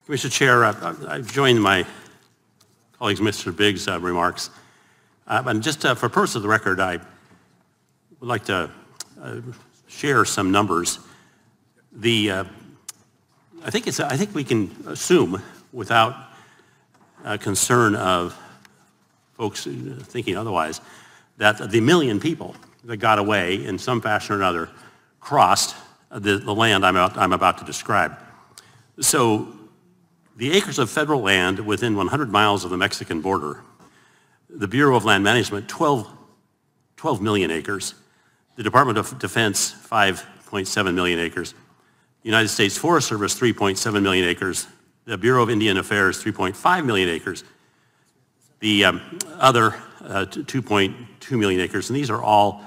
Mr. Chair, I've joined my colleagues, Mr. Biggs' remarks. And just for purpose of the record, I would like to share some numbers. I think we can assume, without concern of folks thinking otherwise, that the million people that got away in some fashion or another crossed the land I'm about to describe. So the acres of federal land within 100 miles of the Mexican border, the Bureau of Land Management, 12 million acres. The Department of Defense, 5.7 million acres. United States Forest Service, 3.7 million acres. The Bureau of Indian Affairs, 3.5 million acres. The other 2.2 million acres, and these are all,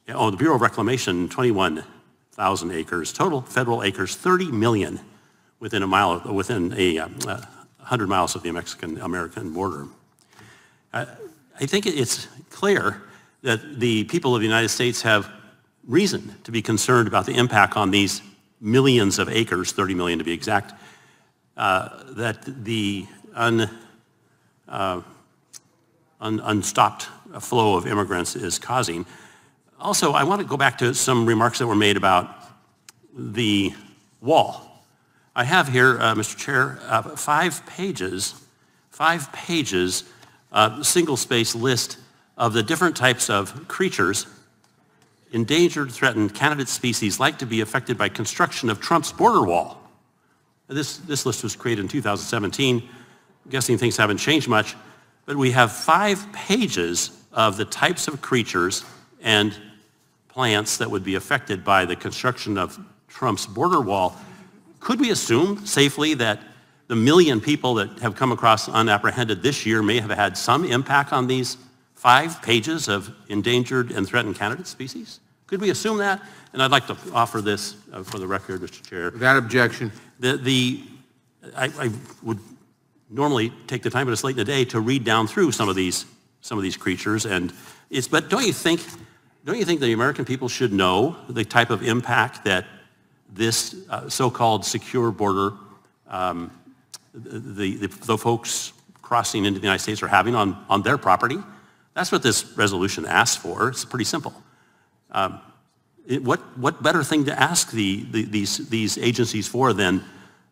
the Bureau of Reclamation, 21,000 acres. Total federal acres, 30 million within 100 miles of the Mexican-American border. I think it's clear that the people of the United States have reason to be concerned about the impact on these millions of acres, 30 million to be exact, that the unstopped flow of immigrants is causing. Also, I want to go back to some remarks that were made about the wall. I have here, Mr. Chair, 5 pages, single-space list of the different types of creatures, endangered, threatened, candidate species like to be affected by construction of Trump's border wall. This list was created in 2017. I'm guessing things haven't changed much, but we have 5 pages of the types of creatures and plants that would be affected by the construction of Trump's border wall. Could we assume safely that the million people that have come across unapprehended this year may have had some impact on these 5 pages of endangered and threatened candidate species? Could we assume that? And I'd like to offer this for the record, Mr. Chair. Without objection. I would normally take the time, but it's late in the day, to read down through some of these creatures, but don't you think the American people should know the type of impact that this so-called secure border, the folks crossing into the United States are having on their property? That's what this resolution asks for. It's pretty simple. What better thing to ask these agencies for than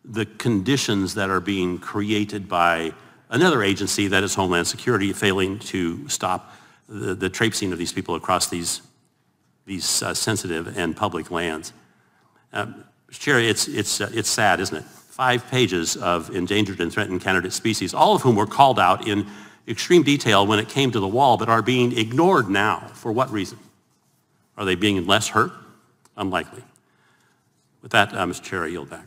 the conditions that are being created by another agency, that is Homeland Security, failing to stop the traipsing of these people across these sensitive and public lands. Mr. Chair, it's sad, isn't it? 5 pages of endangered and threatened candidate species, all of whom were called out in extreme detail when it came to the wall, but are being ignored now. For what reason? Are they being less hurt? Unlikely. With that, Mr. Chair, I yield back.